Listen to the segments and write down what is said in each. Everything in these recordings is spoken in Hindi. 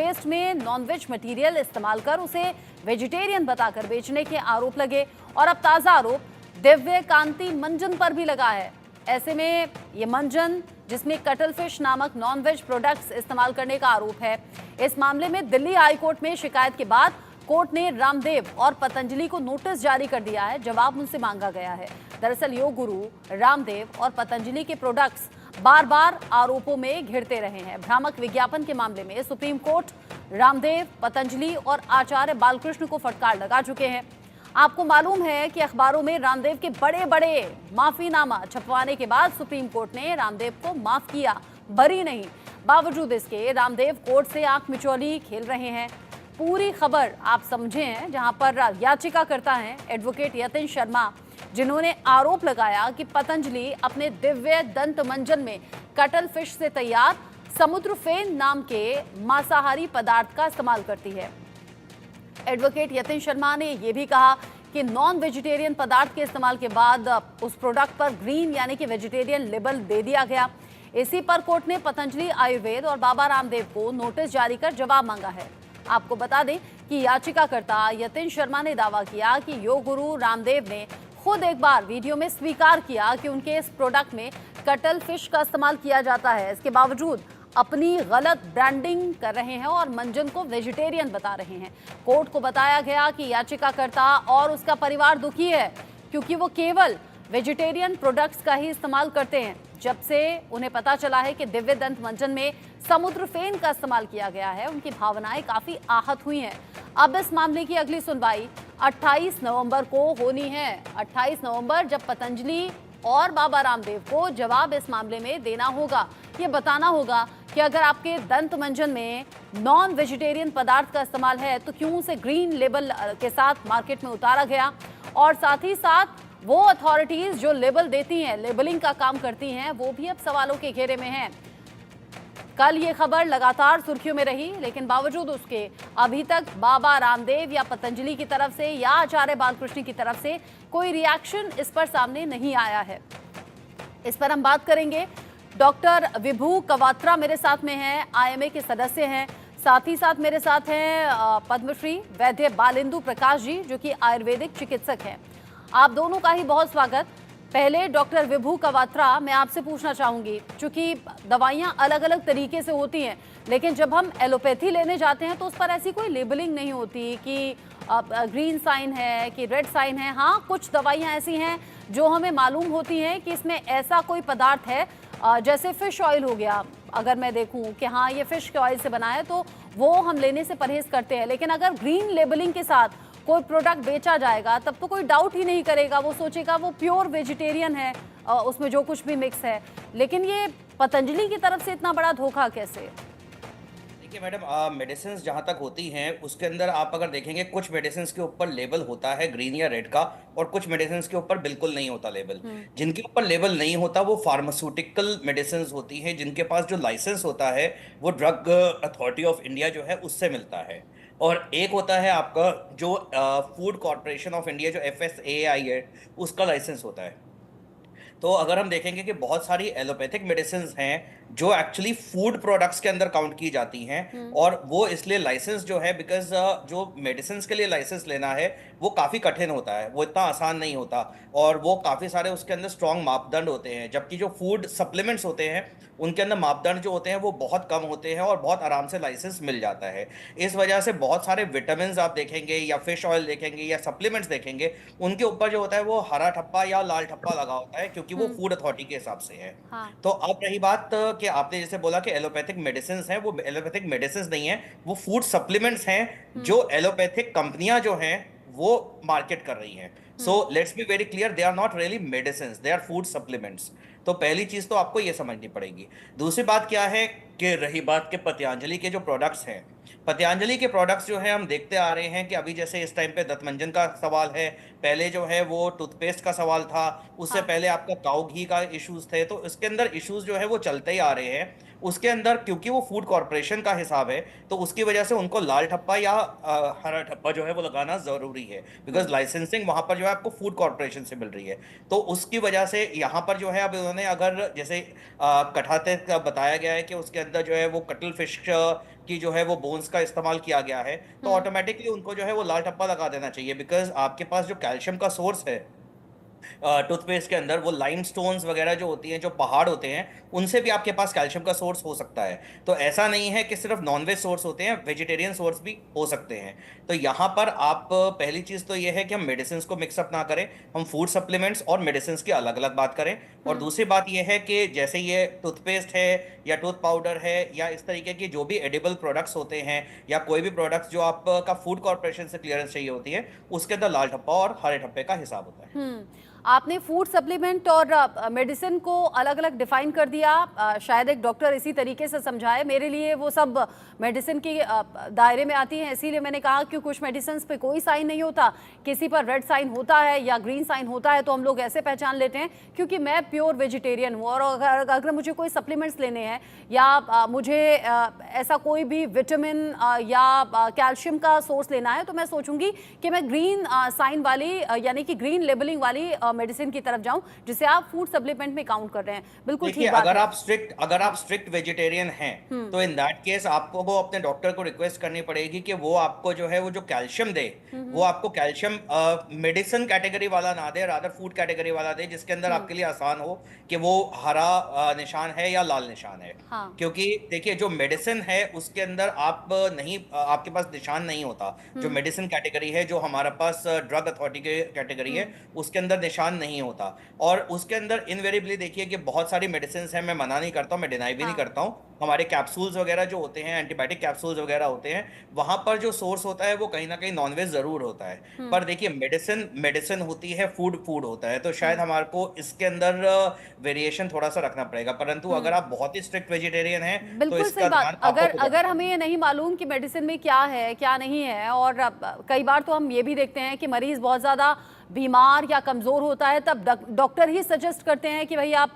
टूथपेस्ट में नॉनवेज मटेरियल इस्तेमाल कर उसे वेजिटेरियन बताकर बेचने के आरोप लगे और अब ताजा आरोप दिव्य कांति मंजन पर भी लगा है। ऐसे में ये मंजन, जिसमें कटल फिश नामक नॉनवेज प्रोडक्ट्स इस्तेमाल करने का आरोप है, इस मामले में दिल्ली हाईकोर्ट में शिकायत के बाद कोर्ट ने रामदेव और पतंजलि को नोटिस जारी कर दिया है। जवाब उनसे मांगा गया है। दरअसल योग गुरु रामदेव और पतंजलि के प्रोडक्ट्स बार बार आरोपों में घिरते रहे हैं। भ्रामक विज्ञापन के मामले में सुप्रीम कोर्ट रामदेव, पतंजलि और आचार्य बालकृष्ण को फटकार लगा चुके हैं। आपको मालूम है कि अखबारों में रामदेव के बड़े बड़े माफीनामा छपवाने के बाद सुप्रीम कोर्ट ने रामदेव को माफ किया, बरी नहीं। बावजूद इसके रामदेव कोर्ट से आंख मिचौली खेल रहे हैं। पूरी खबर आप समझे हैं, जहां पर याचिकाकर्ता हैं एडवोकेट यतिन शर्मा, जिन्होंने आरोप लगाया कि पतंजलि अपने दिव्य दंत मंजन में कटल फिश से तैयार समुद्र फेन नाम के मांसाहारी पदार्थ का इस्तेमाल करती है। एडवोकेट यतिन शर्मा ने यह भी कहा कि नॉन वेजिटेरियन पदार्थ के इस्तेमाल के बाद उस प्रोडक्ट पर ग्रीन यानी कि वेजिटेरियन लेबल दे दिया गया। इसी पर कोर्ट ने पतंजलि आयुर्वेद और बाबा रामदेव को नोटिस जारी कर जवाब मांगा है। आपको बता दें कि याचिकाकर्ता यतिन शर्मा ने दावा किया कि योग गुरु रामदेव ने खुद एक बार वीडियो में स्वीकार किया कि उनके इस प्रोडक्ट में कटल फिश का इस्तेमाल किया जाता है। इसके बावजूद अपनी गलत ब्रांडिंग कर रहे हैं और मंजन को वेजिटेरियन बता रहे हैं। कोर्ट को बताया गया कि याचिकाकर्ता और उसका परिवार दुखी है क्योंकि वो केवल वेजिटेरियन प्रोडक्ट्स का ही इस्तेमाल करते हैं। जब से उन्हें पता चला है कि दिव्य दंत मंजन में समुद्र फेन का इस्तेमाल किया गया है, उनकी भावनाएं काफी आहत हुई हैं। अब इस मामले की अगली सुनवाई 28 नवंबर को होनी है। 28 नवंबर, जब पतंजलि और बाबा रामदेव को जवाब इस मामले में देना होगा। ये बताना होगा कि अगर आपके दंत मंजन में नॉन वेजिटेरियन पदार्थ का इस्तेमाल है तो क्यों उसे ग्रीन लेबल के साथ मार्केट में उतारा गया, और साथ ही साथ वो अथॉरिटीज जो लेबल देती हैं, लेबलिंग का काम करती हैं, वो भी अब सवालों के घेरे में हैं। कल ये खबर लगातार सुर्खियों में रही, लेकिन बावजूद उसके अभी तक बाबा रामदेव या पतंजलि की तरफ से या आचार्य बालकृष्ण की तरफ से कोई रिएक्शन इस पर सामने नहीं आया है। इस पर हम बात करेंगे। डॉक्टर विभू कवात्रा मेरे साथ में हैं, आईएमए के सदस्य हैं। साथ ही साथ मेरे साथ हैं पद्मश्री वैद्य बालेंदु प्रकाश जी, जो कि आयुर्वेदिक चिकित्सक हैं। आप दोनों का ही बहुत स्वागत। पहले डॉक्टर विभू कवात्रा, मैं आपसे पूछना चाहूंगी, चूंकि दवाइयां अलग अलग तरीके से होती हैं, लेकिन जब हम एलोपैथी लेने जाते हैं तो उस पर ऐसी कोई लेबलिंग नहीं होती कि ग्रीन साइन है कि रेड साइन है। हाँ, कुछ दवाइयां ऐसी हैं जो हमें मालूम होती हैं कि इसमें ऐसा कोई पदार्थ है, जैसे फिश ऑयल हो गया। अगर मैं देखूं कि हाँ ये फिश के ऑयल से बना है तो वो हम लेने से परहेज करते हैं। लेकिन अगर ग्रीन लेबलिंग के साथ कोई प्रोडक्ट बेचा जाएगा तब तो कोई डाउट ही नहीं करेगा, वो सोचेगा वो प्योर वेजिटेरियन है, उसमें जो कुछ भी मिक्स है। लेकिन ये पतंजलि की तरफ से इतना बड़ा धोखा कैसे? देखिए मैडम, मेडिसिन जहाँ तक होती हैं उसके अंदर आप अगर देखेंगे कुछ मेडिसिन के ऊपर लेबल होता है ग्रीन या रेड का, और कुछ मेडिसिन के ऊपर बिल्कुल नहीं होता लेबल। जिनके ऊपर लेबल नहीं होता वो फार्मास्यूटिकल मेडिसिन होती हैं, जिनके पास जो लाइसेंस होता है वो ड्रग अथॉरिटी ऑफ इंडिया जो है उससे मिलता है। और एक होता है आपका जो फूड कॉर्पोरेशन ऑफ इंडिया, जो FSAI है, उसका लाइसेंस होता है। तो अगर हम देखेंगे कि बहुत सारी एलोपैथिक मेडिसिन हैं जो एक्चुअली फूड प्रोडक्ट्स के अंदर काउंट की जाती हैं, और वो इसलिए लाइसेंस जो है, बिकॉज जो मेडिसिन के लिए लाइसेंस लेना है वो काफ़ी कठिन होता है, वो इतना आसान नहीं होता, और वो काफ़ी सारे उसके अंदर स्ट्रॉन्ग मापदंड होते हैं। जबकि जो फूड सप्लीमेंट्स होते हैं उनके अंदर मापदंड जो होते हैं वो बहुत कम होते हैं और बहुत आराम से लाइसेंस मिल जाता है। इस वजह से बहुत सारे विटामिन आप देखेंगे या फिश ऑयल देखेंगे या सप्लीमेंट्स देखेंगे, उनके ऊपर जो होता है वो हरा ठप्पा या लाल ठप्पा लगा होता है, क्योंकि वो फूड अथॉरिटी के हिसाब से है। हाँ। तो अब रही बात कि आपने जैसे बोला कि एलोपैथिक मेडिसिन हैं, वो एलोपैथिक मेडिसिन नहीं है, वो फूड सप्लीमेंट्स हैं जो एलोपैथिक कंपनियां जो हैं वो मार्केट कर रही हैं। So let's be very clear, they are not really medicine, they are food supplements. तो पहली चीज तो आपको ये समझनी पड़ेगी। दूसरी बात क्या है कि रही बात के पतंजलि के जो प्रोडक्ट्स हैं, पतंजलि के प्रोडक्ट्स जो है हम देखते आ रहे हैं कि अभी जैसे इस टाइम पे दंतमंजन का सवाल है, पहले जो है वो टूथपेस्ट का सवाल था, उससे पहले आपका काऊ घी का इश्यूज थे। तो इसके अंदर इश्यूज जो है वो चलते ही आ रहे हैं। उसके अंदर क्योंकि वो फूड कॉर्पोरेशन का हिसाब है तो उसकी वजह से उनको लाल ठप्पा या हरा ठप्पा जो है वो लगाना जरूरी है, बिकॉज लाइसेंसिंग वहां पर जो है आपको फूड कॉर्पोरेशन से मिल रही है। तो उसकी वजह से यहाँ पर जो है अब उन्होंने अगर जैसे कठाते का बताया गया है कि उसके अंदर जो है वो कटल फिश की जो है वो बोन्स का इस्तेमाल किया गया है, तो ऑटोमेटिकली उनको जो है वो लाल टप्पा लगा देना चाहिए, बिकॉज आपके पास जो कैल्शियम का सोर्स है टूथपेस्ट के अंदर, वो लाइम स्टोन्स वगैरह जो होती हैं, जो पहाड़ होते हैं, उनसे भी आपके पास कैल्शियम का सोर्स हो सकता है। तो ऐसा नहीं है कि सिर्फ नॉनवेज सोर्स होते हैं, वेजिटेरियन सोर्स भी हो सकते हैं। तो यहाँ पर आप पहली चीज़ तो ये है कि हम मेडिसिन को मिक्सअप ना करें, हम फूड सप्लीमेंट्स और मेडिसिन की अलग अलग बात करें। और दूसरी बात यह है कि जैसे ये टूथपेस्ट है या टूथ पाउडर है या इस तरीके के जो भी एडिबल प्रोडक्ट्स होते हैं, या कोई भी प्रोडक्ट्स जो आपका फूड कॉर्पोरेशन से क्लियरेंस चाहिए होती है, उसके अंदर लाल ठप्पा और हरे ठप्पे का हिसाब होता है। आपने फूड सप्लीमेंट और मेडिसिन को अलग अलग डिफाइन कर दिया। शायद एक डॉक्टर इसी तरीके से समझाए, मेरे लिए वो सब मेडिसिन की दायरे में आती हैं, इसीलिए मैंने कहा कि कुछ मेडिसिन पे कोई साइन नहीं होता, किसी पर रेड साइन होता है या ग्रीन साइन होता है, तो हम लोग ऐसे पहचान लेते हैं। क्योंकि मैं प्योर वेजिटेरियन हूँ और अगर मुझे कोई सप्लीमेंट्स लेने हैं या मुझे ऐसा कोई भी विटामिन या कैल्शियम का सोर्स लेना है, तो मैं सोचूंगी कि मैं ग्रीन साइन वाली यानी कि ग्रीन लेबलिंग वाली मेडिसिन की तरफ जाऊं, जिसे आप फूड सप्लीमेंट में काउंट कर रहे हैं। बिल्कुल ठीक बात है। अगर आप स्ट्रिक्ट वेजिटेरियन हैं, तो इन दैट केस आपको वो अपने डॉक्टर को रिक्वेस्ट करनी पड़ेगी कि वो आपको जो है वो जो कैल्शियम दे, वो आपको कैल्शियम मेडिसिन कैटेगरी वाला ना दे, रादर फूड कैटेगरी वाला दे, जिसके अंदर आपके लिए आसान हो कि वो हरा निशान है या लाल निशान है। हाँ। क्योंकि देखिए, जो मेडिसिन है उसके अंदर आप नहीं आपके पास निशान नहीं होता। जो मेडिसिन कैटेगरी है, जो हमारे पास ड्रग अथॉरिटी के कैटेगरी है, उसके अंदर निशान नहीं होता। और उसके अंदर इनवेरिएबली देखिए कि बहुत सारी मेडिसिन हैं, मैं मना नहीं करता हूँ, मैं डिनाई भी नहीं करता हूँ। हमारे कैप्सूल्स वगैरह जो होते हैं, एंटीबायोटिक कैप्सूल्स वगैरह होते हैं, वहां पर जो सोर्स होता है वो कहीं ना कहीं नॉनवेज जरूर होता है। पर देखिए, मेडिसिन मेडिसिन होती है, फूड फूड होता है, तो शायद हमारे को इसके अंदर वेरिएशन थोड़ा सा रखना पड़ेगा। परंतु अगर आप बहुत ही स्ट्रिक्ट वेजिटेरियन हैं, तो बिल्कुल सही इसका बात। ध्यान आपको अगर खुद रखना अगर हमें पड़ेगा। ये नहीं मालूम कि मेडिसिन में क्या है क्या नहीं है, और कई बार तो हम ये भी देखते हैं कि मरीज बहुत ज्यादा बीमार या कमजोर होता है, तब डॉक्टर ही सजेस्ट करते हैं कि भाई आप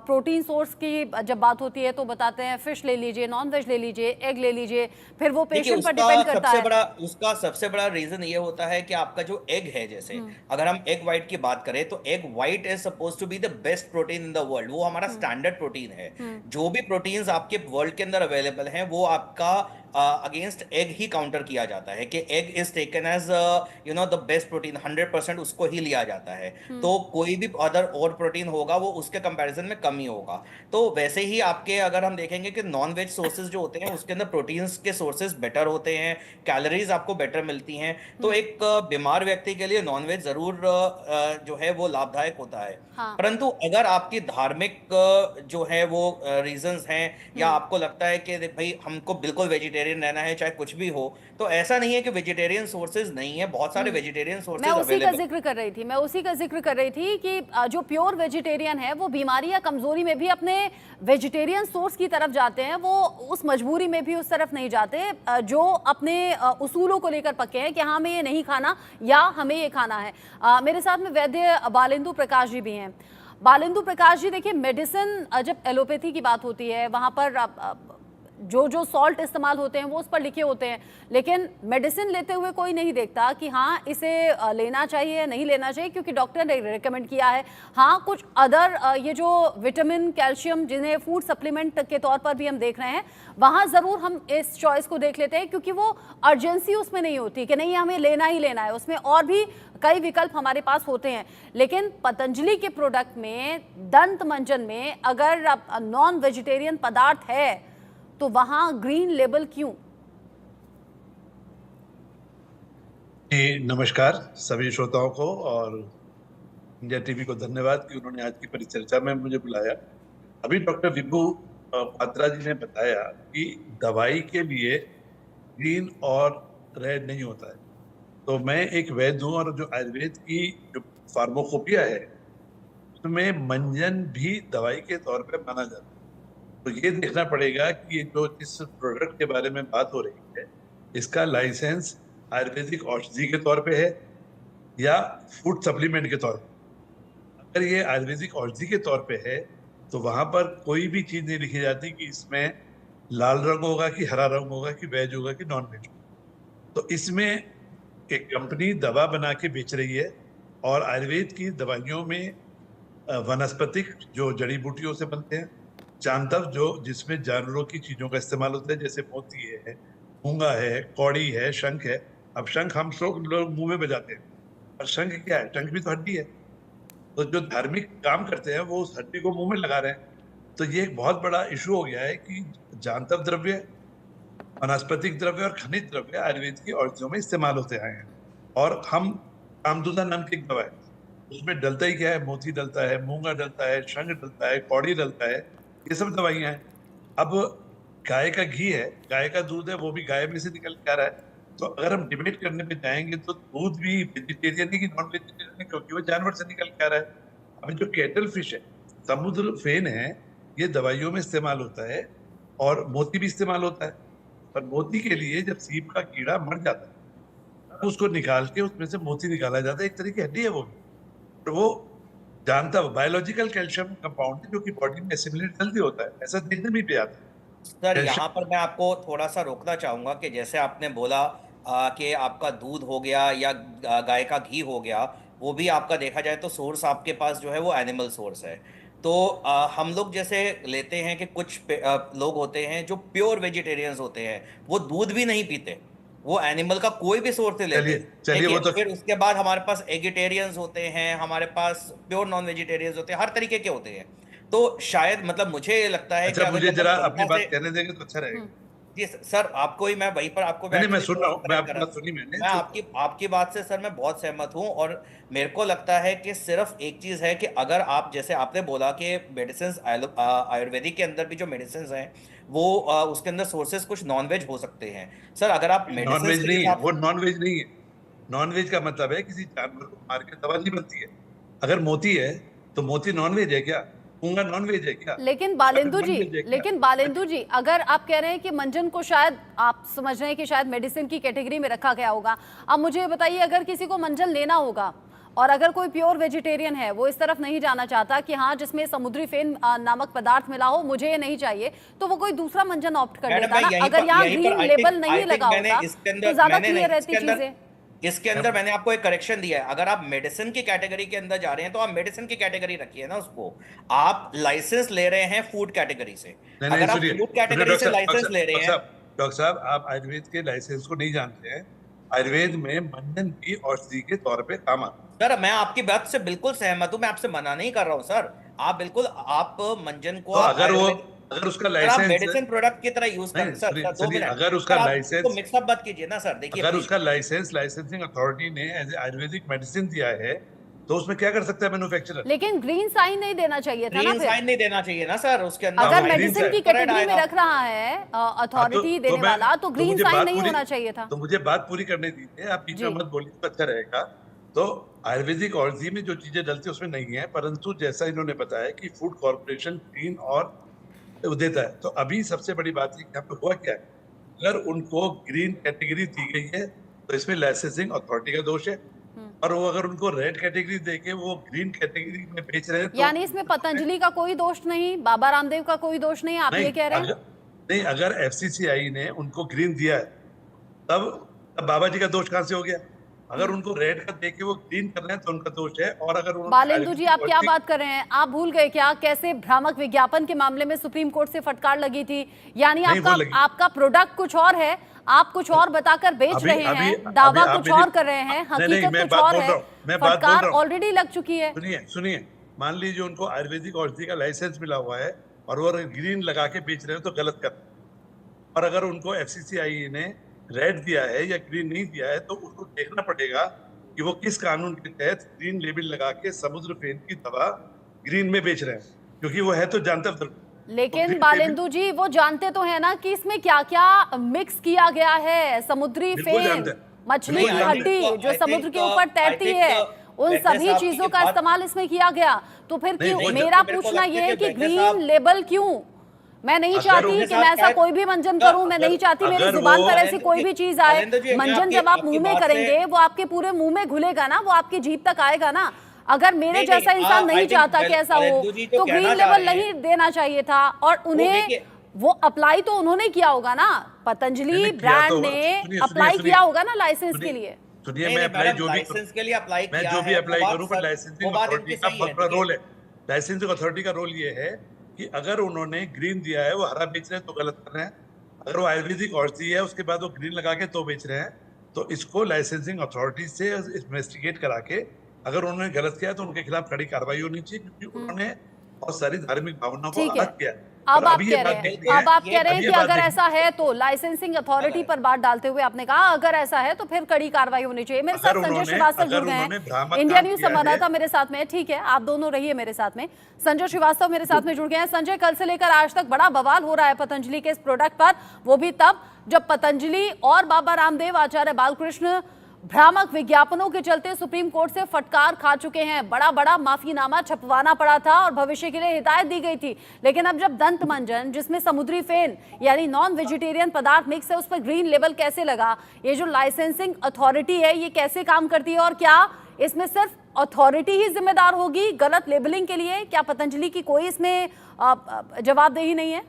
प्रोटीन सोर्स की जब बात होती है तो बताते हैं फिश ले लीजिए, नॉन वेज ले लीजिए, एग ले लीजिए, फिर वो देखिए, पेशेंट पर डिपेंड करता है। उसका सबसे बड़ा रीजन ये होता है कि आपका जो एग है, जैसे अगर हम एग वाइट की बात करें, तो egg white is suppose to be the best protein in the world. वो हमारा स्टैंडर्ड प्रोटीन है। जो भी प्रोटीन्स आपके वर्ल्ड के अंदर अवेलेबल हैं, वो आपका अगेंस्ट एग ही काउंटर किया जाता है कि egg is taken as the best protein, 100% उसको ही लिया जाता है। तो कोई भी अदर और प्रोटीन होगा वो उसके कंपैरिजन में कम ही होगा। तो वैसे ही आपके अगर हम देखेंगे कि नॉन वेज सोर्सेज जो होते हैं, उसके अंदर प्रोटीन्स के सोर्सेज बेटर होते हैं, कैलोरीज आपको बेटर मिलती हैं। तो एक बीमार व्यक्ति के लिए नॉन वेज जरूर जो है वो लाभदायक होता है। हाँ। परंतु अगर आपकी धार्मिक जो है वो रीजंस हैं, या आपको लगता है कि भाई हमको बिल्कुल वेजिटेरियन रहना है चाहे कुछ भी हो, तो ऐसा नहीं है कि वेजिटेरियन सोर्सेज नहीं है, बहुत सारे वेजिटेरियन मैं सोर्सेज उसी का अवेलेबल। जिक्र कर रही थी कि जो प्योर वेजिटेरियन है वो बीमारी या कमजोरी में भी अपने वेजिटेरियन सोर्स की तरफ जाते हैं, वो उस मजबूरी में भी उस तरफ नहीं जाते, जो अपने उसूलों को लेकर पक्के हैं कि हाँ हमें ये नहीं खाना या हमें ये खाना है। मेरे साथ में वैद्य बालेंदु प्रकाश जी भी हैं। बालेंदु प्रकाश जी, देखिए मेडिसिन जब एलोपैथी की बात होती है, वहां पर जो जो सॉल्ट इस्तेमाल होते हैं वो उस पर लिखे होते हैं, लेकिन मेडिसिन लेते हुए कोई नहीं देखता कि हाँ इसे लेना चाहिए या नहीं लेना चाहिए, क्योंकि डॉक्टर ने रिकमेंड किया है। हाँ, कुछ अदर ये जो विटामिन, कैल्शियम, जिन्हें फूड सप्लीमेंट के तौर पर भी हम देख रहे हैं, वहाँ ज़रूर हम इस चॉइस को देख लेते हैं, क्योंकि वो अर्जेंसी उसमें नहीं होती कि नहीं हमें लेना ही लेना है, उसमें और भी कई विकल्प हमारे पास होते हैं। लेकिन पतंजलि के प्रोडक्ट में, दंत मंजन में, अगर नॉन वेजिटेरियन पदार्थ है तो वहां ग्रीन लेबल क्यों? जी, नमस्कार सभी श्रोताओं को, और इंडिया टीवी को धन्यवाद कि उन्होंने आज की परिचर्चा में मुझे बुलाया। अभी डॉक्टर विभू पात्रा जी ने बताया कि दवाई के लिए ग्रीन और रेड नहीं होता है। तो मैं एक वैद्य हूँ, और जो आयुर्वेद की जो फार्माकोपिया है, उसमें मंजन भी दवाई के तौर पे माना जाता है। तो ये देखना पड़ेगा कि ये जो जिस प्रोडक्ट के बारे में बात हो रही है, इसका लाइसेंस आयुर्वेदिक औषधि के तौर पे है या फूड सप्लीमेंट के तौर पे। अगर ये आयुर्वेदिक औषधि के तौर पे है, तो वहां पर कोई भी चीज नहीं लिखी जाती कि इसमें लाल रंग होगा कि हरा रंग होगा कि वेज होगा कि नॉन वेज होगा। तो इसमें एक कंपनी दवा बना के बेच रही है, और आयुर्वेद की दवाइयों में वनस्पतिक जो जड़ी बूटियों से बनते हैं, जानतव जो जिसमें जानवरों की चीजों का इस्तेमाल होता है, जैसे मोती है, मूंगा है, कौड़ी है, शंख है। अब शंख हम सब लोग मुंह में बजाते हैं, और शंख क्या है? शंख भी तो हड्डी है। तो जो धार्मिक काम करते हैं वो उस हड्डी को मुंह में लगा रहे हैं। तो ये एक बहुत बड़ा इशू हो गया है कि जानतव द्रव्य, वनस्पतिक द्रव्य और खनिज द्रव्य आयुर्वेद की औषधियों में इस्तेमाल होते आए हैं। और हम कामधुना नाम की एक दवा है, उसमें डलता ही क्या है? मोती डलता है, मूंगा डलता है, शंख डलता है, कौड़ी डलता है, ये सब दवाइयां हैं। अब गाय का घी है, गाय का दूध है, वो भी गाय में से निकल के आ रहा है। तो अगर हम डिबेट करने पे जाएंगे तो दूध भी वेजिटेरियन है कि नॉन वेजिटेरियन है, क्योंकि वो जानवर से निकल के आ रहा है। अभी जो केटल फिश है, समुद्र फेन है, ये दवाइयों में इस्तेमाल होता है, और मोती भी इस्तेमाल होता है। पर मोती के लिए जब सीप का कीड़ा मर जाता है, तब उसको निकाल के उसमें से मोती निकाला जाता है। एक तरह की हड्डी है वो भी। तो वो जानता हो बायोलॉजिकल कैल्शियम कंपाउंड है, जो कि बॉडी में एसिमिलेट जल्दी होता है, ऐसा देखने में भी आता है। सर कैल्शियम यहाँ पर मैं आपको थोड़ा सा रोकना चाहूंगा कि जैसे आपने बोला कि आपका दूध हो गया या गाय का घी हो गया, वो भी आपका देखा जाए तो सोर्स आपके पास जो है वो एनिमल सोर्स है। तो हम लोग जैसे लेते हैं कि कुछ लोग होते हैं जो प्योर वेजिटेरियंस होते हैं, वो दूध भी नहीं पीते, वो एनिमल का कोई भी सोर्स नहीं लेते। चलिए ठीक वो है, तो फिर उसके बाद हमारे पास एगिटेरियंस होते हैं, हमारे पास प्योर नॉन वेजिटेरियंस होते हैं, हर तरीके के होते हैं। तो शायद मतलब मुझे लगता है कि अच्छा, अगर मुझे जब हम जरा अपनी जनता बात से, कहने देंगे तो अच्छा रहेगा। जी सर, आपको ही मैं वहीं पर आपको नहीं, मैं एक्चुअली सुन थोड़ा रहा सा हूँ, मैं करेक्ट आपकी करा। बात सुनी मैंने मैं तो। आपकी आपकी बात से सर मैं बहुत सहमत हूँ, और मेरे को लगता है कि सिर्फ एक चीज़ है कि अगर आप जैसे आपने बोला कि मेडिसिन आयुर्वेदिक के अंदर भी जो मेडिसिन हैं वो उसके अंदर सोर्सेज कुछ नॉनवेज हो सकते हैं। सर अगर आप नॉन मेडिसिन वेज के नहीं है हिसाब वो, से, नॉन वेज नहीं है। नॉन वेज का मतलब है किसी जानवर को मार के दवा नहीं बनती है। अगर मोती है तो मोती नॉन वेज है क्या? मूंगा नॉन वेज है क्या? लेकिन शंख बालेंदु नॉन जी, वेज है क्या? अगर आप कह रहे हैं कि मंजन को शायद आप समझ रहे हैं कि शायद मेडिसिन की कैटेगरी में रखा गया होगा, अब मुझे बताइए, अगर किसी को मंजन लेना होगा और अगर कोई प्योर वेजिटेरियन है, वो इस तरफ नहीं जाना चाहता कि हाँ जिसमें समुद्री फेन नामक पदार्थ मिला हो, मुझे ये नहीं चाहिए, तो वो कोई दूसरा मंजन ऑप्ट कर मैडम लेता मैं ना। अगर यहाँ यहीं पर ग्रीन लेबल नहीं लगा मैंने होता इसके तो अंदर ज्यादा मैंने क्लियर नहीं रहती चीजें। इसके अंदर मैंने आपको एक करेक्शन दिया है। अगर आप मेडिसिन की कैटेगरी के अंदर जा रहे हैं तो आप मेडिसिन की कैटेगरी रखिए ना उसको। आप लाइसेंस ले रहे हैं फूड कैटेगरी से, नहीं नहीं, अगर आप सुनिए फूड सुनिए कैटेगरी से लाइसेंस ले रहे हैं। डॉक्टर साहब, आप आयुर्वेद के लाइसेंस को नहीं जानते हैं। आयुर्वेद में मंजन भी औषधि के तौर पे काम आता है। सर मैं आपकी बात से बिल्कुल सहमत हूं, मैं आपसे मना नहीं कर रहा हूं सर। आप बिल्कुल, आप मंजन को तो आप आयुर्वेद, अगर उसका सर आप लाइसेंस मेडिसिन प्रोडक्ट की तरह यूज नहीं, कर, सर सुनिए सर दो सुनिए, मिनट अगर उसका सर, आप इसको लाइसेंस मिक्सअप मत कीजिए ना सर, देखिए अगर प्लीज। उसका लाइसेंस लाइसेंसिंग अथॉरिटी ने एज आयुर्वेदिक मेडिसिन दिया है, तो उसमें क्या कर सकता है मैन्युफैक्चरर? लेकिन ग्रीन साइन नहीं देना चाहिए था ना ग्रीन फिर। साइन नहीं देना चाहिए ना सर उसके अंदर। अगर ग्रीन मेडिसिन साइन की कैटेगरी में रख रहा है हाँ, अथॉरिटी देने वाला, तो ग्रीन मुझे साइन बात नहीं पूरी होना चाहिए था। तो मुझे बात पूरी करने दीजिए, आप बीच में जी, मत बोलिए तो अच्छा रहेगा। तो आयुर्वेदिक औषधि में जो चीजें डलती है उसमें नहीं है, परंतु जैसा इन्होंने बताया कि फूड कॉर्पोरेशन ग्रीन और देता है। तो अभी सबसे बड़ी बात है कि यहाँ पे हुआ क्या है, अगर उनको ग्रीन कैटेगरी दी गई है तो इसमें लाइसेंसिंग अथॉरिटी का दोष है, और वो अगर उनको रेड कैटेगरी देके वो ग्रीन कैटेगरी में बेच रहे हैं तो यानी इसमें पतंजलि का कोई दोष नहीं, बाबा रामदेव का कोई दोष नहीं, आप ये कह रहे हैं? नहीं, अगर एफसीसीआई ने उनको ग्रीन दिया है तब बाबा जी का दोष कहां से हो गया? अगर उनको रेड का देके वो ग्रीन कर रहे हैं तो उनका दोष है। और अगर बालेंदु जी, आप क्या बात कर रहे हैं? आप भूल गए क्या कैसे भ्रामक विज्ञापन के मामले में सुप्रीम कोर्ट से फटकार लगी थी? यानी आपका प्रोडक्ट कुछ और है, आप कुछ और बताकर बेच रहे हैं, दावा कुछ और कर रहे हैं, हकीकत कुछ और है, फटकार ऑलरेडी लग चुकी है। सुनिए, मान लीजिए उनको आयुर्वेदिक औषधि का लाइसेंस मिला हुआ है और वो ग्रीन लगा के बेच रहे हैं तो गलत कर। और अगर उनको एफसीसीआई ने रेड दिया है या ग्रीन नहीं दिया है तो उसको देखना पड़ेगा कि वो किस कानून के तहत ग्रीन लेबल लगा के समुद्र फेन की दवा ग्रीन में बेच रहे हैं, क्योंकि वो है तो जानता। लेकिन बालेंदु जी, वो जानते तो है ना कि इसमें क्या क्या मिक्स किया गया है। समुद्री फेन, मछली की हड्डी जो समुद्र के ऊपर तैरती है, उन सभी चीजों का इस्तेमाल इसमें किया गया। तो फिर क्यों, मेरा पूछना यह है कि ग्रीन लेबल क्यों? मैं नहीं चाहती कि मैं ऐसा कोई भी मंजन करूं, मैं नहीं चाहती मेरी जुबान पर ऐसी कोई भी चीज आए। मंजन जब आप मुंह में करेंगे वो आपके पूरे मुंह में घुलेगा ना, वो आपकी जीभ तक आएगा ना। अगर मेरे जैसा इंसान नहीं चाहता कि ऐसा हो तो ग्रीन लेवल नहीं देना चाहिए था। और उन्हें वो अप्लाई तो उन्होंने किया होगा ना, पतंजलि ब्रांड ने अप्लाई किया होगा ना लाइसेंस के लिए। सुनिए, मैं अप्लाई जो भी अप्लाई करूं पर लाइसेंसिंग अथॉरिटी का रोल है। लाइसेंसिंग अथॉरिटी का रोल ये है कि अगर उन्होंने ग्रीन दिया है, वो हरा बेच रहे हैं तो गलत कर रहे हैं, अगर वो आयुर्वेदिक औषधि है उसके बाद वो ग्रीन लगा के तो बेच रहे हैं, तो इसको लाइसेंसिंग अथॉरिटी से इन्वेस्टिगेट करा के अगर उन्होंने गलत किया तो उनके खिलाफ कड़ी कार्रवाई होनी चाहिए, क्योंकि उन्होंने बहुत सारी धार्मिक भावनाओं को ठीक है। आहत किया। अब आप अभी ये कह बात रहे देखनी हैं, है, अब आप कह रहे हैं अब कि ये बात अगर देखनी ऐसा है तो लाइसेंसिंग अथॉरिटी पर बात डालते हुए आपने कहा अगर ऐसा है तो फिर कड़ी कार्रवाई होनी चाहिए। मेरे साथ संजय श्रीवास्तव जुड़ गए हैं, इंडिया न्यूज संवाददाता मेरे साथ में। ठीक है, आप दोनों रहिए मेरे साथ में। संजय श्रीवास्तव मेरे साथ में जुड़ गए हैं। संजय, कल से लेकर आज तक बड़ा बवाल हो रहा है पतंजलि के इस प्रोडक्ट पर, वो भी तब जब पतंजलि और बाबा रामदेव, आचार्य बालकृष्ण भ्रामक विज्ञापनों के चलते सुप्रीम कोर्ट से फटकार खा चुके हैं। बड़ा बड़ा माफीनामा छपवाना पड़ा था और भविष्य के लिए हिदायत दी गई थी। लेकिन अब जब दंत मंजन, जिसमें समुद्री फेन यानी नॉन वेजिटेरियन पदार्थ मिक्स है, उस पर ग्रीन लेबल कैसे लगा? ये जो लाइसेंसिंग अथॉरिटी है ये कैसे काम करती है और क्या इसमें सिर्फ अथॉरिटी ही जिम्मेदार होगी गलत लेबलिंग के लिए? क्या पतंजलि की कोई इसमें जवाबदेही नहीं है?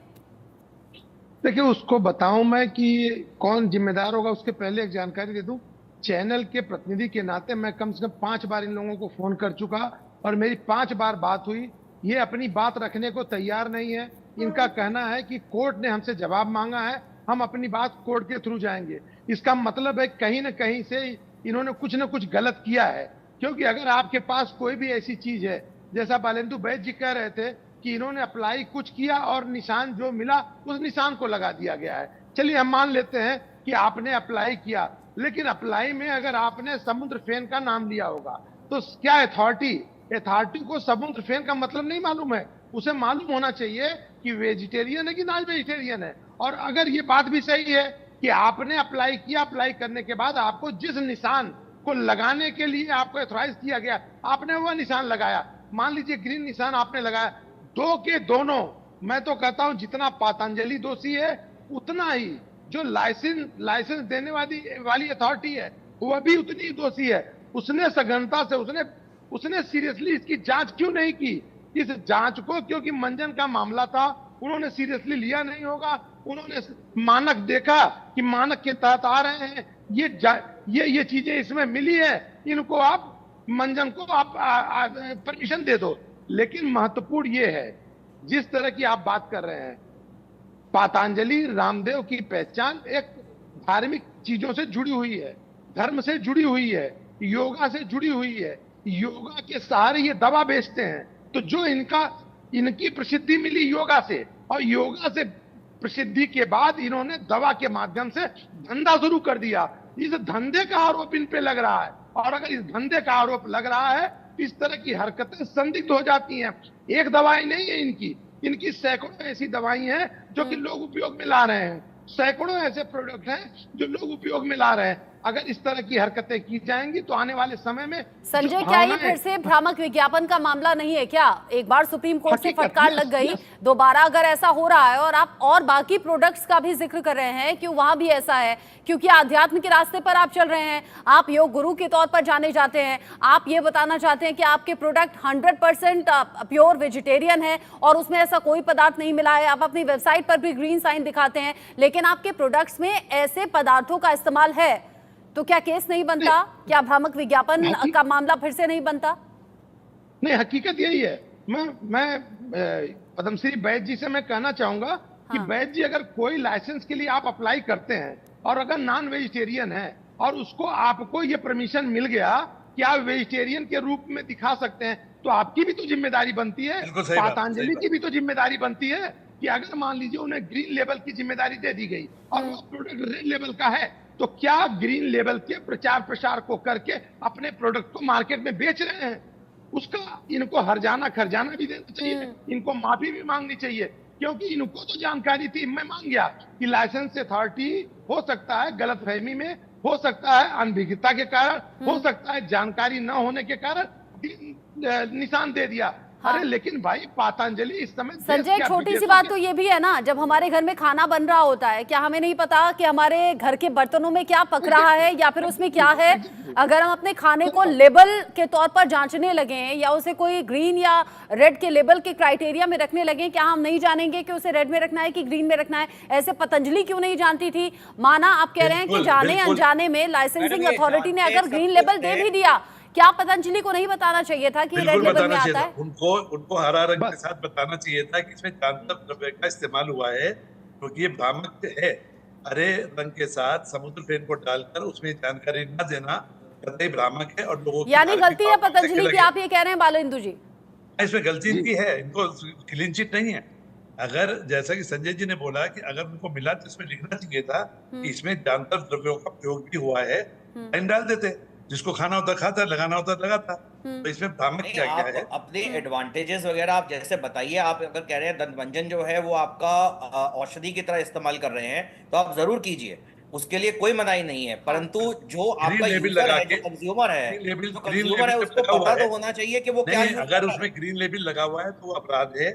देखिए, उसको बताऊं मैं कि कौन जिम्मेदार होगा, उसके पहले एक जानकारी दे दूं। चैनल के प्रतिनिधि के नाते मैं कम से कम 5 बार इन लोगों को फोन कर चुका और मेरी 5 बार बात हुई। ये अपनी बात रखने को तैयार नहीं है। इनका कहना है कि कोर्ट ने हमसे जवाब मांगा है, हम अपनी बात कोर्ट के थ्रू जाएंगे। इसका मतलब है कहीं ना कहीं से इन्होंने कुछ ना कुछ गलत किया है, क्योंकि अगर आपके पास कोई भी ऐसी चीज है, जैसा बालेंदु वैद्य जी कह रहे थे कि इन्होंने अप्लाई कुछ किया और निशान जो मिला उस निशान को लगा दिया गया है। चलिए हम मान लेते हैं कि आपने अप्लाई किया, लेकिन अप्लाई में अगर आपने समुद्र फेन का नाम लिया होगा तो क्या अथॉरिटी को समुद्र फेन का मतलब नहीं मालूम है? उसे मालूम होना चाहिए कि वेजिटेरियन है कि नॉन वेजिटेरियन है। और अगर ये बात भी सही है कि आपने अप्लाई किया, अप्लाई करने के बाद आपको जिस निशान को लगाने के लिए आपको एथोराइज किया गया, आपने वह निशान लगाया। मान लीजिए ग्रीन निशान आपने लगाया, दो के दोनों, मैं तो कहता हूं जितना पतंजलि दोषी है उतना ही जो लाइसेंस देने वाली अथॉरिटी है वह भी उतनी दोषी है। उसने सघनता से उसने सीरियसली इसकी जांच क्यों नहीं की? इस जांच को, क्योंकि मंजन का मामला था, उन्होंने सीरियसली लिया नहीं होगा। उन्होंने मानक देखा कि मानक के तहत आ रहे हैं, ये चीजें इसमें मिली है, इनको आप मंजन को आप परमिशन दे दो। लेकिन महत्वपूर्ण ये है, जिस तरह की आप बात कर रहे हैं, पतंजलि रामदेव की पहचान एक धार्मिक चीजों से जुड़ी हुई है, धर्म से जुड़ी हुई है, योगा से जुड़ी हुई है। योगा के सहारे ये दवा बेचते हैं, तो जो इनकी प्रसिद्धि मिली योगा से, और योगा से प्रसिद्धि के बाद इन्होंने दवा के माध्यम से धंधा शुरू कर दिया। इस धंधे का आरोप इन पे लग रहा है, और अगर इस धंधे का आरोप लग रहा है, इस तरह की हरकतें संदिग्ध हो जाती हैं। एक दवाई नहीं है इनकी सैकड़ों ऐसी दवाई हैं जो कि लोग उपयोग में ला रहे हैं, सैकड़ों ऐसे प्रोडक्ट हैं जो लोग उपयोग में ला रहे हैं। अगर इस तरह की हरकतें की जाएंगी तो आने वाले समय में संजय, क्या ये फिर से भ्रामक विज्ञापन का मामला नहीं है क्या? एक बार सुप्रीम कोर्ट से फटकार लग गई, दोबारा अगर ऐसा हो रहा है, और आप और बाकी प्रोडक्ट्स का भी जिक्र कर रहे हैं, क्यों वहां भी ऐसा है? क्योंकि आध्यात्म के रास्ते पर आप चल रहे हैं, आप योग गुरु के तौर पर जाने जाते हैं, आप ये बताना चाहते हैं कि आपके प्रोडक्ट 100% प्योर वेजिटेरियन है और उसमें ऐसा कोई पदार्थ नहीं मिला है। आप अपनी वेबसाइट पर भी ग्रीन साइन दिखाते हैं, लेकिन आपके प्रोडक्ट्स में ऐसे पदार्थों का इस्तेमाल है, तो क्या केस नहीं बनता? क्या भ्रामक विज्ञापन का मामला फिर से नहीं बनता? नहीं, हकीकत यही है। मैं पद्मश्री वैद्य जी से मैं कहना चाहूंगा कि वैद्य जी, अगर कोई लाइसेंस के लिए आप अप्लाई करते हैं और अगर नॉन वेजिटेरियन है और उसको आपको ये परमिशन मिल गया कि आप वेजिटेरियन के रूप में दिखा सकते हैं, तो आपकी भी तो जिम्मेदारी बनती है, पतंजलि की भी तो जिम्मेदारी बनती है कि अगर मान लीजिए उन्हें ग्रीन लेवल की जिम्मेदारी दे दी गई और वो प्रोडक्ट रेड लेवल का है, तो क्या ग्रीन लेवल के प्रचार प्रसार को करके अपने प्रोडक्ट को मार्केट में बेच रहे हैं? उसका इनको हर्जाना खर्जाना भी देना चाहिए, इनको माफी भी मांगनी चाहिए, क्योंकि इनको तो जानकारी थी। मैं मान गया कि लाइसेंस अथॉरिटी हो सकता है गलतफहमी में, हो सकता है अनभिज्ञता के कारण, हो सकता है जानकारी न होने के कारण निशान दे दिया। अरे लेकिन भाई पतंजलि इस समय संजय, छोटी सी बात तो ये भी है ना, जब हमारे घर में खाना बन रहा होता है, क्या हमें नहीं पता कि हमारे घर के बर्तनों में क्या पक रहा है या फिर उसमें क्या है? अगर हम अपने खाने को लेबल के तौर पर जांचने लगे या उसे कोई ग्रीन या रेड के लेबल के क्राइटेरिया में रखने लगे, क्या हम नहीं जानेंगे कि उसे रेड में रखना है कि ग्रीन में रखना है? ऐसे पतंजलि क्यों नहीं जानती थी? माना आप कह रहे हैं कि जाने अनजाने में लाइसेंसिंग अथॉरिटी ने अगर ग्रीन लेबल दे भी दिया क्या पतंजलि को नहीं बताना चाहिए था कि रेड बिल्कुल लेबल में बताना आता चाहिए है? था उनको हरा रंग के बस साथ बताना चाहिए था कि इसमें जानवर द्रव्य का इस्तेमाल हुआ है, क्योंकि ये भ्रामक है। हरे रंग के साथ समुद्र फेन को डालकर उसमें जानकारी न देना कतई भ्रामक है और लोगों की यानी धार्मिक गलती है भावनाओं से पतंजलि की, खिलक है। आप ये कह रहे हैं बालेंदु जी? इसमें गलती जी इनकी है, इनको क्लीन चिट नहीं है। अगर जैसा कि संजय जी ने बोला कि अगर उनको मिला तो इसमें लिखना चाहिए था कि इसमें जानवर द्रव्यों का प्रयोग भी हुआ है, लाइन डाल देते, जिसको खाना होता खाता, लगाना होता लगाता। तो इसमें भ्रामक नहीं, क्या क्या आप है? अपने एडवांटेजेस वगैरह आप जैसे बताइए। आप अगर कह रहे हैं दंतमंजन जो है वो आपका औषधि की तरह इस्तेमाल कर रहे हैं, तो आप जरूर कीजिए, उसके लिए कोई मनाही नहीं है। हाँ। परंतु जो ग्रीन आपका लेबल यूजर लगा है, जो के, कंज्यूमर है, ग्रीन लेबल जब उसको लगा हुआ पता है, तो होना चाहिए कि वो क्या नहीं, यूज कर अगर रहा है। उसमें ग्रीन लेबल लगा हुआ है तो वो अपराध है।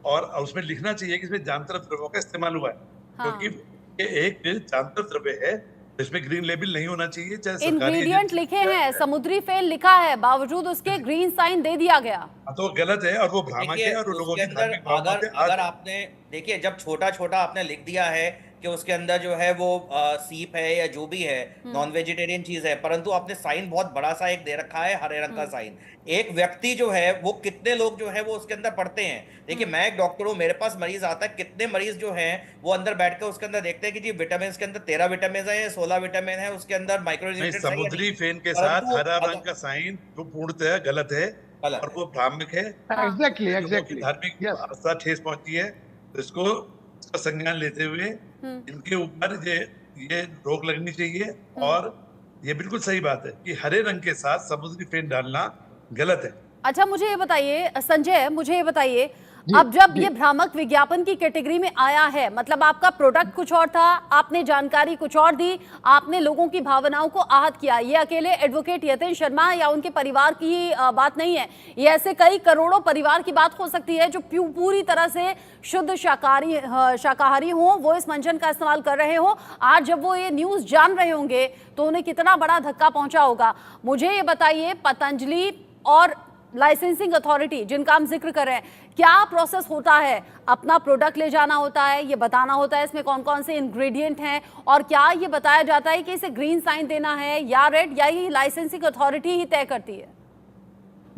और उसमें लिखना चाहिए कि इसमें जानवर द्रव्यों का इस्तेमाल हुआ है, हाँ। क्योंकि ये एक जानवर द्रव्य है, तो इसमें ग्रीन लेबल नहीं होना चाहिए, चाहे सरकारी इंग्रेडिएंट एजेंसी लिखे या हैं, समुद्री फेन लिखा है, बावजूद उसके ग्रीन साइन दे दिया गया। तो गलत है और वो भ्रामक देखिए है और वो लोगों उसके की अंदर धार्मिक भावनाओं अगर से आज अगर है। आपने देखिए, जब छोटा छोटा आपने लिख दिया है कि उसके अंदर जो है वो सीप है या जो भी है नॉन वेजिटेरियन चीज है, परंतु आपने साइन बहुत बड़ा सा एक दे रखा है, हरे रंग का साइन। एक व्यक्ति जो है वो कितने लोग जो है वो उसके अंदर पढ़ते हैं। देखिए मैं एक डॉक्टर हूँ, मेरे पास मरीज आता है, कितने मरीज जो हैं वो अंदर बैठ कर उसके अंदर देखते हैं कि जी विटामिन के अंदर 13 विटामिन है, 16 विटामिन है, उसके अंदर माइक्रो नहीं, न्यूट्रिएंट्स है या नहीं। समुद्री फेन के साथ परंतु हरा रंग अगर का साइन जो पूर्णतः गलत है गलत और है। वो भ्रामक है, हाँ। एग्जैक्टली लोगों की एग्जैक्टली धार्मिक यस आस्था ठेस पहुंची है, तो इसका संज्ञान लेते हुए इनके ऊपर ये रोक लगनी चाहिए। और ये बिल्कुल सही बात है कि हरे रंग के साथ समुद्री फेन डालना गलत है। अच्छा, मुझे ये बताइए संजय, मुझे ये बताइए, जी अब जब जी ये भ्रामक विज्ञापन की कैटेगरी में आया है, मतलब आपका प्रोडक्ट कुछ और था, आपने जानकारी कुछ और दी, आपने लोगों की भावनाओं को आहत किया। ये अकेले एडवोकेट यतिन शर्मा या उनके परिवार की बात नहीं है, ये ऐसे कई करोड़ों परिवार की बात हो सकती है जो पूरी तरह से शुद्ध शाकाहारी हों, वो इस मंजन का इस्तेमाल कर रहे हो। आज जब वो ये न्यूज़ जान रहे होंगे तो उन्हें कितना बड़ा धक्का पहुंचा होगा। मुझे ये बताइए, पतंजलि और लाइसेंसिंग अथॉरिटी जिनका हम जिक्र कर रहे हैं, क्या प्रोसेस होता है? अपना प्रोडक्ट ले जाना होता है, ये बताना होता है इसमें कौन कौन से इंग्रेडिएंट हैं, और क्या ये बताया जाता है कि इसे ग्रीन साइन देना है या रेड, या ये लाइसेंसिंग अथॉरिटी ही तय करती है?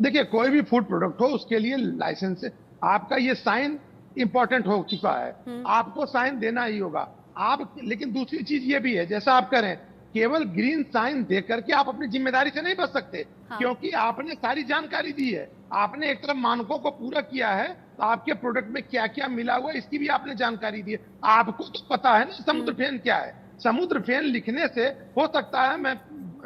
देखिए, कोई भी फूड प्रोडक्ट हो उसके लिए लाइसेंस, आपका ये साइन इंपॉर्टेंट हो चुका है, आपको साइन देना ही होगा। आप, लेकिन दूसरी चीज ये भी है, जैसा आप करें, केवल ग्रीन साइन दे करके आप अपनी जिम्मेदारी से नहीं बच सकते। हाँ। क्योंकि आपने सारी जानकारी दी है, आपने एक तरफ मानकों को पूरा किया है, तो आपके प्रोडक्ट में क्या क्या मिला हुआ है इसकी भी आपने जानकारी दी है। आपको तो पता है ना समुद्र फेन क्या है। समुद्र फेन लिखने से हो सकता है मैं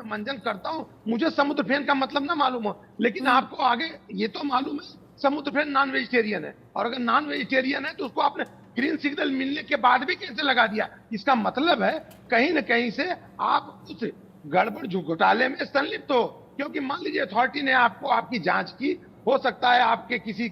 मंजन करता हूं, मुझे समुद्र फेन का मतलब ना मालूम हो, लेकिन आपको आगे ये तो मालूम है समुद्र फेन नॉन वेजिटेरियन है, और अगर नॉन वेजिटेरियन है तो उसको आपने ग्रीन सिग्नल मिलने के बाद भी कैसे लगा दिया? इसका मतलब है कहीं ना कहीं से आप उस गड़बड़ घोटाले में संलिप्त हो। क्योंकि मान लीजिए अथॉरिटी ने आपको, आपकी जांच की, हो सकता है आपके किसी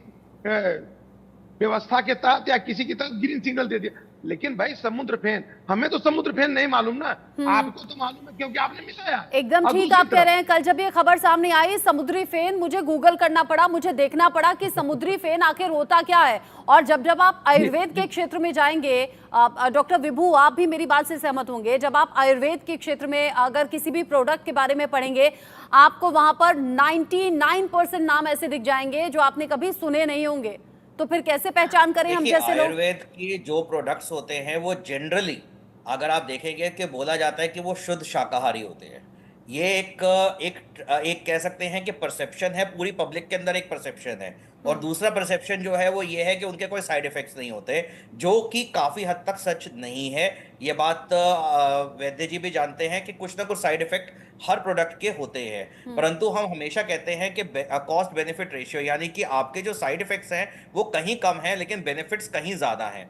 व्यवस्था के तहत या किसी के तहत ग्रीन सिग्नल दे दिया, लेकिन भाई समुद्र फेन, हमें तो समुद्र फेन नहीं मालूम ना, आपको तो मालूम है क्योंकि आपने मिलाया। एकदम और ठीक दूसरी आप कह तरफ- रहे हैं। कल जब ये खबर सामने आई समुद्री फेन, मुझे गूगल करना पड़ा, मुझे देखना पड़ा कि समुद्री फेन आखिर होता क्या है। और जब जब आप आयुर्वेद के क्षेत्र में जाएंगे, डॉक्टर विभू आप भी मेरी बात से सहमत होंगे, जब आप आयुर्वेद के क्षेत्र में अगर किसी भी प्रोडक्ट के बारे में पढ़ेंगे, आपको वहां पर 99% नाम ऐसे दिख जाएंगे जो आपने कभी सुने नहीं होंगे। तो फिर कैसे पहचान करें हम देखिए जैसे लोग? आयुर्वेद की जो प्रोडक्ट्स होते हैं वो जनरली अगर आप देखेंगे कि बोला जाता है कि वो शुद्ध शाकाहारी होते हैं। ये एक कह सकते हैं कि परसेप्शन है, पूरी पब्लिक के अंदर एक परसेप्शन है। और दूसरा परसेप्शन जो है वो ये है कि उनके कोई साइड इफेक्ट्स नहीं होते, जो कि काफी हद तक सच नहीं है। ये बात वैद्य जी भी जानते हैं कि कुछ ना कुछ साइड इफेक्ट हर प्रोडक्ट के होते हैं। परंतु हम हमेशा कहते हैं कि कॉस्ट बेनिफिट रेशियो, यानी कि आपके जो साइड इफेक्ट्स हैं वो कहीं कम है लेकिन बेनिफिट्स कहीं ज्यादा हैं।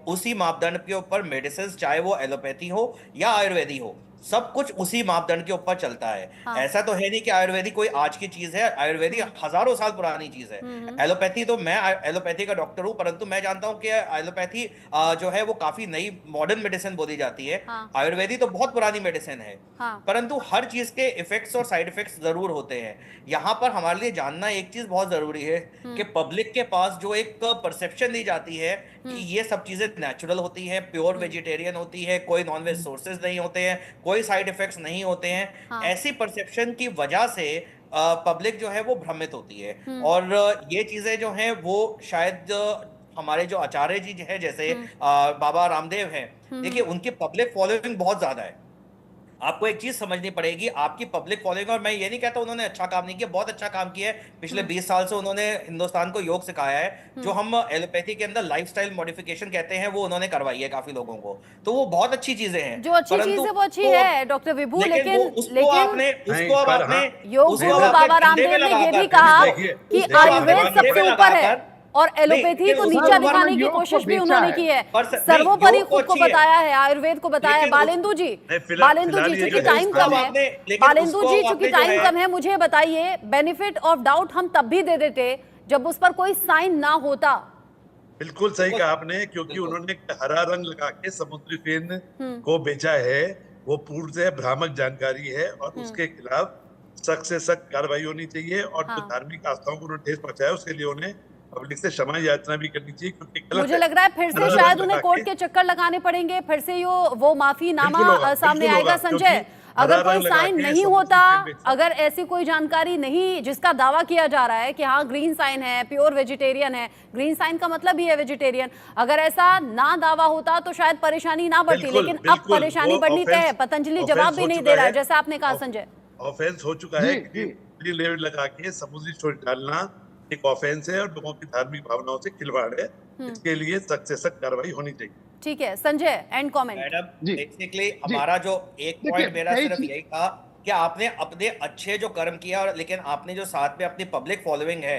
उसी मापदंड के ऊपर मेडिसिन, चाहे वो एलोपैथी हो या आयुर्वेदी हो, सब कुछ उसी मापदंड के ऊपर चलता है। हाँ। ऐसा तो है नहीं कि आयुर्वेदी कोई आज की चीज है, आयुर्वेदी हजारों साल पुरानी चीज है। एलोपैथी तो मैं एलोपैथी का डॉक्टर हूं, परंतु मैं जानता हूं कि एलोपैथी जो है वो काफी नई मॉडर्न मेडिसिन बोली जाती है। हाँ। आयुर्वेदी तो बहुत पुरानी मेडिसिन है। हाँ। परंतु हर चीज के इफेक्ट्स और साइड इफेक्ट्स जरूर होते हैं। यहाँ पर हमारे लिए जानना एक चीज बहुत जरूरी है कि पब्लिक के पास जो एक परसेप्शन दी जाती है कि ये सब चीजें नेचुरल होती हैं, प्योर वेजिटेरियन होती है, कोई नॉनवेज सोर्सेज नहीं होते हैं, कोई कोई साइड इफेक्ट्स नहीं होते हैं। हाँ। ऐसी परसेप्शन की वजह से पब्लिक जो है वो भ्रमित होती है। और ये चीजें जो हैं वो शायद हमारे जो आचार्य जी है, जैसे बाबा रामदेव हैं, देखिए उनकी पब्लिक फॉलोइंग बहुत ज्यादा है। आपको एक चीज समझनी पड़ेगी, आपकी पब्लिक फॉलोइंग, और मैं ये नहीं कहता उन्होंने अच्छा काम नहीं किया, बहुत अच्छा काम किया है। पिछले 20 साल से उन्होंने हिंदुस्तान को योग सिखाया है। जो हम एलोपैथी के अंदर लाइफस्टाइल मॉडिफिकेशन कहते हैं, वो उन्होंने करवाई है काफी लोगों को, तो वो बहुत अच्छी चीजें हैं। जो अच्छी चीज है वो अच्छी है डॉक्टर विभू, लेकिन योग गुरु बाबा रामदेव ने ये भी कहा कि आयुर्वेद सबसे ऊपर है और एलोपैथी को नीचा दिखाने की कोशिश भी उन्होंने की है। सर्वोपरि खुद को बताया है, आयुर्वेद को बताया है। बालेंदु जी चूंकि टाइम कम है, बालेंदु जी चूंकि टाइम कम है, मुझे बताइए बेनिफिट ऑफ डाउट हम तब भी दे देते जब उस पर कोई साइन ना होता। बिल्कुल सही कहा आपने, क्योंकि उन्होंने हरा रंग लगा के समुद्री फेन को बेचा है, वो पूर्ण से भ्रामक जानकारी है और उसके खिलाफ सख्त से सख्त कार्रवाई होनी चाहिए। और जो धार्मिक आस्थाओं को उन्होंने ठेस पहुंचाया उसके लिए उन्हें पब्लिक से क्षमा याचना भी करनी चाहिए, क्योंकि मुझे लग रहा है फिर से शायद उन्हें कोर्ट के चक्कर लगाने पड़ेंगे, फिर से वो माफीनामा सामने आएगा। संजय, अगर कोई साइन नहीं होता, अगर ऐसी कोई जानकारी नहीं जिसका दावा किया जा रहा है कि हाँ ग्रीन साइन है, प्योर वेजिटेरियन है, ग्रीन साइन का मतलब ही है वेजिटेरियन, अगर ऐसा ना दावा होता तो शायद परेशानी ना बढ़ती, लेकिन अब परेशानी बढ़नी तय है। पतंजलि जवाब भी नहीं दे रहा है, जैसा आपने कहा संजय। ऑफेंस हो चुका है कि लेवल लगा के समुद्री छोड़ डालना एक ऑफेंस है और लोगों की धार्मिक भावनाओं से खिलवाड़ है। इसके लिए सख्त से सख्त कार्रवाई होनी चाहिए। ठीक है Sanjay, and comment. Madam, basically हमारा जो एक पॉइंट मेरा सिर्फ यही था कि आपने अपने अच्छे जो कर्म किया, और लेकिन आपने जो साथ में अपनी पब्लिक फॉलोइंग है,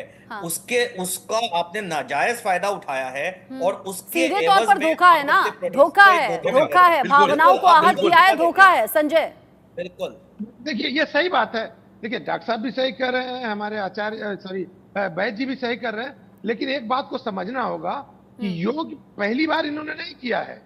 उसका आपने नाजायज फायदा उठाया है और उसके सीधे तौर पर धोखा है ना, धोखा है, भावनाओं को आहत किया है, धोखा है। संजय बिल्कुल, देखिए ये सही बात है। देखिए डॉक्टर साहब भी सही कर रहे हैं, हमारे आचार्य वैद्य जी भी सही कर रहे हैं, लेकिन एक बात को समझना होगा कि योग पहली बार इन्होंने नहीं किया है।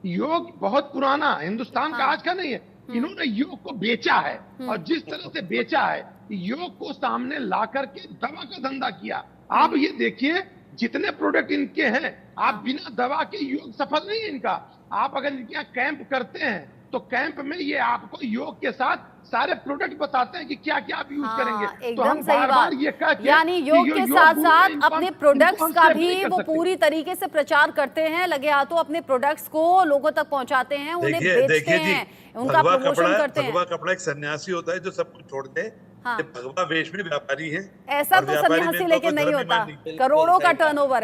योग बहुत पुराना, हिंदुस्तान का आज का नहीं है। इन्होंने योग को बेचा है, और जिस तरह से बेचा है, योग को सामने ला करके दवा का धंधा किया। आप ये देखिए जितने प्रोडक्ट इनके हैं, आप बिना दवा के योग सफल नहीं है इनका। आप अगर इनके यहाँ कैंप करते हैं तो कैंप में ये आपको योग के साथ सारे प्रोडक्ट बताते हैं कि क्या क्या आप यूज करेंगे। तो हम बार-बार ये कहते हैं, यानी योग के साथ साथ अपने प्रोडक्ट्स का भी वो पूरी तरीके से प्रचार करते हैं, लगे हाथों अपने प्रोडक्ट्स को लोगों तक पहुंचाते हैं, उन्हें बेचते हैं, उनका प्रमोशन करते हैं। भगवा कपड़ा एक सन्यासी होता है जो सब कुछ छोड़ दे, भगवा वेश में व्यापारी है। ऐसा तो सन्यासी लेके नहीं होता, करोड़ों का टर्नओवर है।